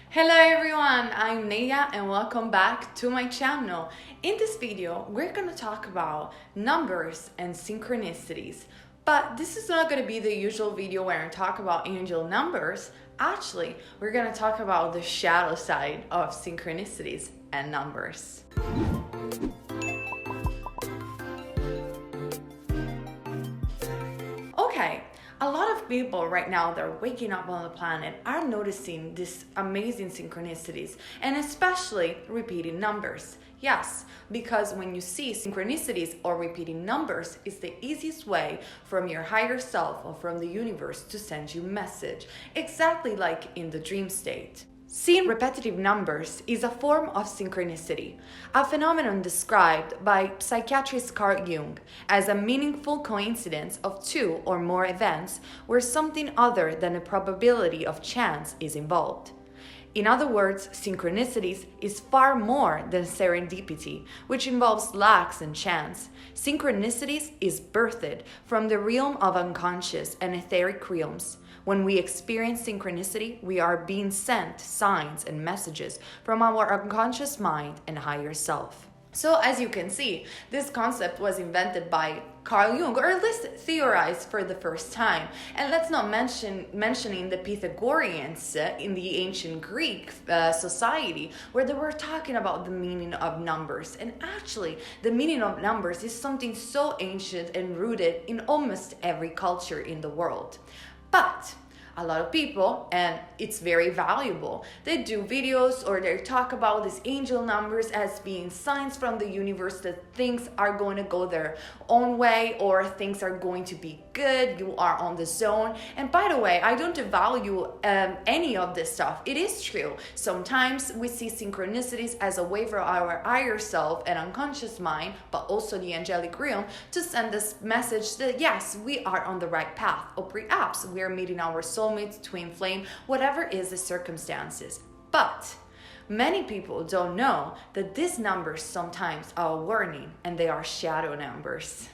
Hello everyone, I'm Neya and welcome back to my channel. In this video, we're going to talk about numbers and synchronicities. But this is not going to be the usual video where I talk about angel numbers. Actually, we're going to talk about the shadow side of synchronicities and numbers. Okay, a lot of people right now that are waking up on the planet are noticing these amazing synchronicities and especially repeating numbers. Yes, because when you see synchronicities or repeating numbers, it's the easiest way from your higher self or from the universe to send you a message, exactly like in the dream state. Seeing repetitive numbers is a form of synchronicity, a phenomenon described by psychiatrist Carl Jung as a meaningful coincidence of two or more events where something other than a probability of chance is involved. In other words, synchronicities is far more than serendipity, which involves luck and chance. Synchronicities is birthed from the realm of unconscious and etheric realms. When we experience synchronicity, we are being sent signs and messages from our unconscious mind and higher self. So as you can see, this concept was invented by Carl Jung, or at least theorized for the first time. And let's not mentioning the Pythagoreans in the ancient Greek society, where they were talking about the meaning of numbers. And actually, the meaning of numbers is something so ancient and rooted in almost every culture in the world. But a lot of people, and it's very valuable, they do videos or they talk about these angel numbers as being signs from the universe that things are going to go their own way or things are going to be good, you are on the zone. And by the way, I don't devalue any of this stuff. It is true. Sometimes we see synchronicities as a way for our higher self and unconscious mind, but also the angelic realm, to send this message that yes, we are on the right path, or perhaps we are meeting our soulmates, twin flame, whatever is the circumstances. But many people don't know that these numbers sometimes are a warning and they are shadow numbers.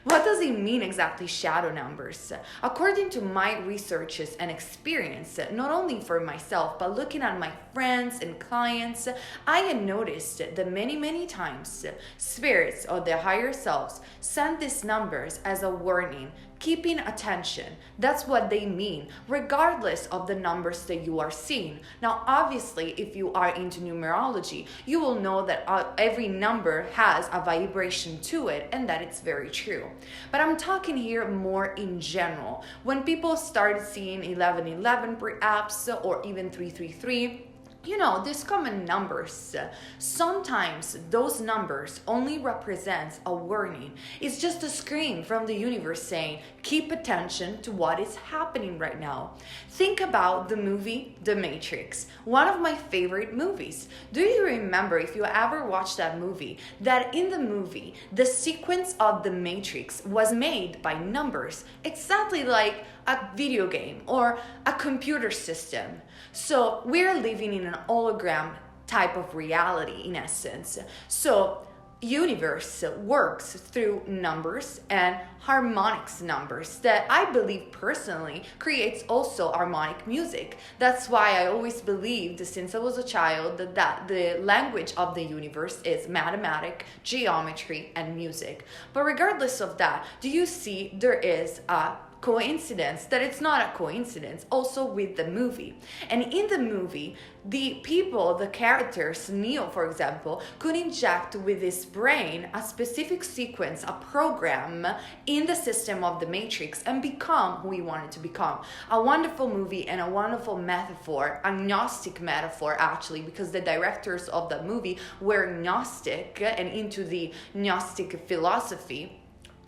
What does it mean exactly, shadow numbers? According to my researches and experience, not only for myself, but looking at my friends and clients, I had noticed that many times spirits or their higher selves send these numbers as a warning, keeping attention. That's what they mean, regardless of the numbers that you are seeing. Now, obviously, if you are into numerology, you will know that every number has a vibration to it and that it's very true. But I'm talking here more in general. When people started seeing 1111 perhaps, or even 333, you know, these common numbers, sometimes those numbers only represent a warning. It's just a scream from the universe saying, keep attention to what is happening right now. Think about the movie The Matrix, one of my favorite movies. Do you remember, if you ever watched that movie, that in the movie, the sequence of The Matrix was made by numbers, exactly like a video game or a computer system. So we're living in an hologram type of reality in essence. So universe works through numbers and harmonics numbers that I believe personally creates also harmonic music. That's why I always believed since I was a child that the language of the universe is mathematics, geometry, and music. But regardless of that, do you see there is a coincidence that it's not a coincidence also with the movie? And in the movie, the people, the characters, Neo for example, could inject with his brain a specific sequence, a program in the system of the Matrix and become who he wanted to become. A wonderful movie and a wonderful metaphor, a Gnostic metaphor actually, because the directors of the movie were Gnostic and into the Gnostic philosophy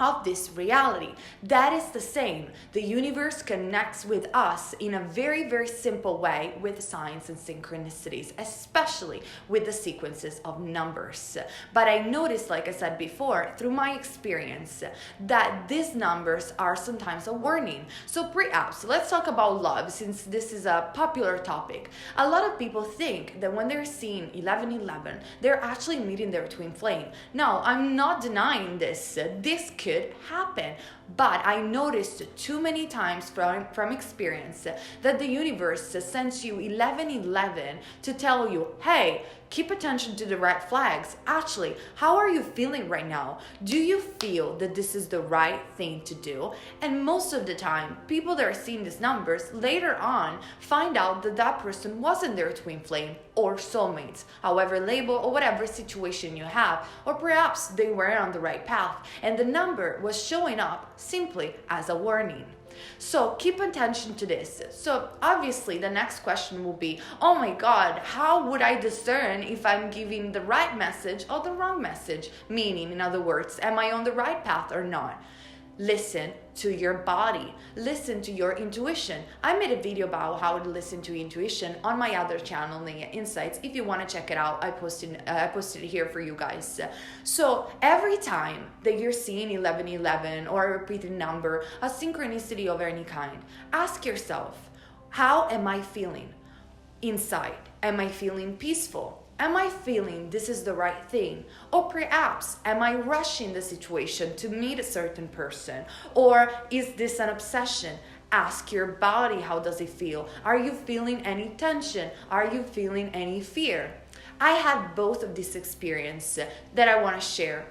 of this reality. That is the same. The universe connects with us in a very simple way with signs and synchronicities, especially with the sequences of numbers. But I noticed, like I said before, through my experience, that these numbers are sometimes a warning. So perhaps let's talk about love, since this is a popular topic. A lot of people think that when they're seeing 1111, they're actually meeting their twin flame. No, I'm not denying this. This could could happen. But I noticed too many times from experience that the universe sends you 1111 to tell you, hey, keep attention to the red flags. Actually, how are you feeling right now? Do you feel that this is the right thing to do? And most of the time, people that are seeing these numbers later on find out that that person wasn't their twin flame or soulmates, however label or whatever situation you have, or perhaps they weren't on the right path and the number was showing up simply as a warning. So keep attention to this. So obviously the next question will be, oh my God, how would I discern if I'm giving the right message or the wrong message? Meaning, in other words, am I on the right path or not? Listen to your body. Listen to your intuition. I made a video about how to listen to intuition on my other channel, Naya Insights. If you want to check it out, I posted it here for you guys. So every time that you're seeing 1111 or a repeated number, a synchronicity of any kind, ask yourself, how am I feeling inside? Am I feeling peaceful? Am I feeling this is the right thing? Or perhaps, am I rushing the situation to meet a certain person? Or is this an obsession? Ask your body, how does it feel? Are you feeling any tension? Are you feeling any fear? I had both of these experiences that I want to share.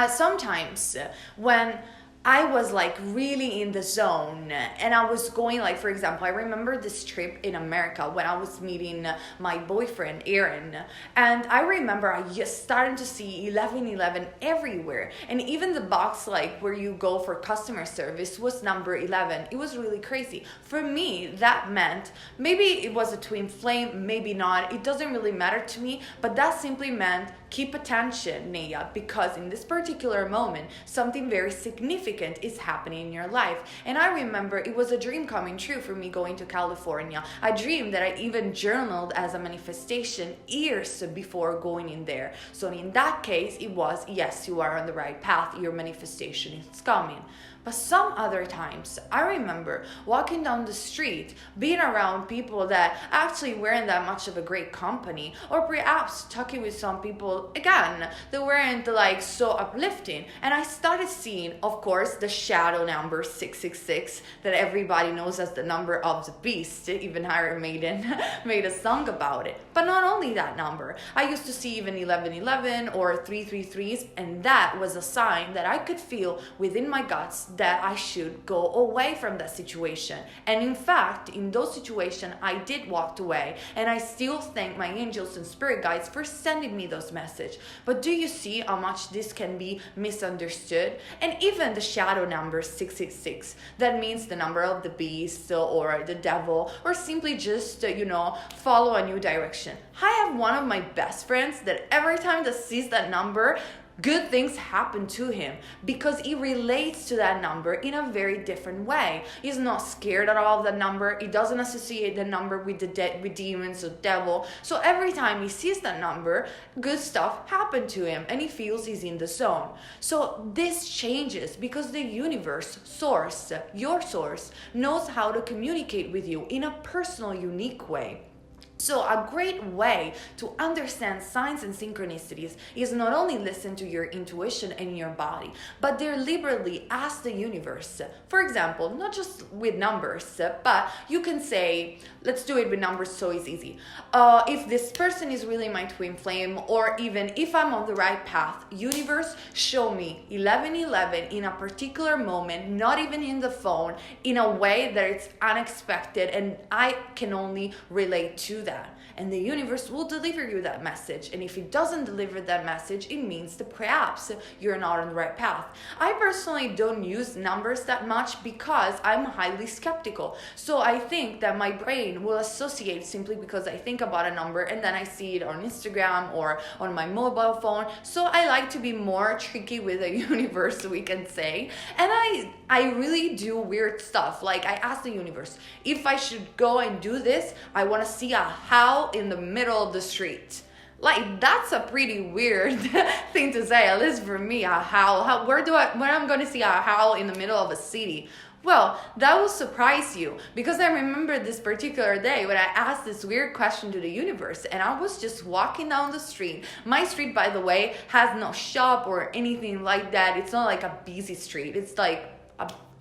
Sometimes when I was like really in the zone and I was going, like, for example, I remember this trip in America when I was meeting my boyfriend Aaron, and I remember I just started to see 1111 everywhere, and even the box like where you go for customer service was number 11. It was really crazy. For me, that meant maybe it was a twin flame, maybe not, it doesn't really matter to me, but that simply meant keep attention, Naya, because in this particular moment something very significant is happening in your life. And I remember it was a dream coming true for me going to California. A dream that I even journaled as a manifestation years before going in there. So in that case, it was, yes, you are on the right path, your manifestation is coming. But some other times, I remember walking down the street, being around people that actually weren't that much of a great company, or perhaps talking with some people, again, that weren't like so uplifting. And I started seeing, of course, the shadow number 666 that everybody knows as the number of the beast. Even Iron Maiden made a song about it. But not only that number, I used to see even 1111 or 333s, and that was a sign that I could feel within my guts that I should go away from that situation. And in fact, in those situations, I did walk away, and I still thank my angels and spirit guides for sending me those messages. But do you see how much this can be misunderstood? And even the shadow number 666, that means the number of the beast or the devil, or simply just, follow a new direction. I have one of my best friends that every time that sees that number, good things happen to him because he relates to that number in a very different way. He's not scared at all of that number. He doesn't associate the number with with demons or devil. So every time he sees that number, good stuff happened to him and he feels he's in the zone. So this changes because the universe, source, your source, knows how to communicate with you in a personal, unique way. So a great way to understand signs and synchronicities is not only listen to your intuition and your body, but deliberately ask the universe. For example, not just with numbers, but you can say, let's do it with numbers so it's easy. If this person is really my twin flame, or even if I'm on the right path, universe, show me 1111 in a particular moment, not even in the phone, in a way that it's unexpected and I can only relate to that. And the universe will deliver you that message. And if it doesn't deliver that message, it means that perhaps you're not on the right path. I personally don't use numbers that much because I'm highly skeptical. So I think that my brain will associate simply because I think about a number and then I see it on Instagram or on my mobile phone. So I like to be more tricky with the universe, we can say. And I really do weird stuff. Like I ask the universe, if I should go and do this, I want to see a how in the middle of the street. Like that's a pretty weird thing to say, at least for me. Where I'm going to see a how in the middle of a city? Well, that will surprise you because I remember this particular day when I asked this weird question to the universe, and I was just walking down the street. My street, by the way, has no shop or anything like that. It's not like a busy street. It's like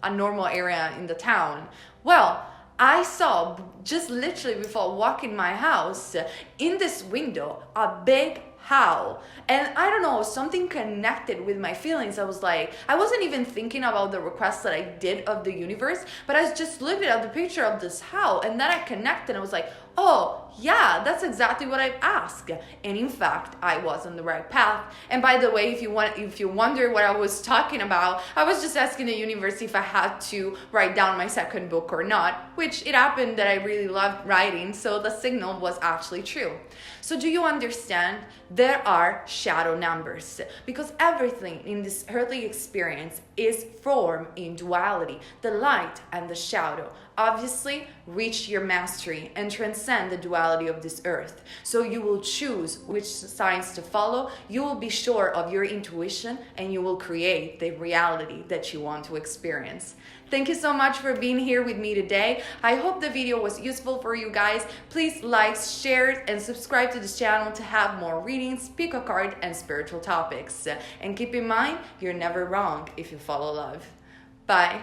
a normal area in the town. Well, I saw just literally before walking my house in this window a big how. And I don't know, something connected with my feelings. I was like, I wasn't even thinking about the request that I did of the universe, but I was just looking at the picture of this how, and then I connected. I was like, oh yeah, that's exactly what I've asked. And in fact, I was on the right path. And by the way, if you wonder what I was talking about, I was just asking the universe if I had to write down my second book or not, which it happened that I really loved writing, so the signal was actually true. So do you understand? There are shadow numbers because everything in this earthly experience is formed in duality, the light and the shadow. Obviously, reach your mastery and transcend the duality of this earth. So you will choose which signs to follow. You will be sure of your intuition and you will create the reality that you want to experience. Thank you so much for being here with me today. I hope the video was useful for you guys. Please like, share, and subscribe to this channel to have more readings, pick a card, and spiritual topics. And keep in mind, you're never wrong if you follow love. Bye.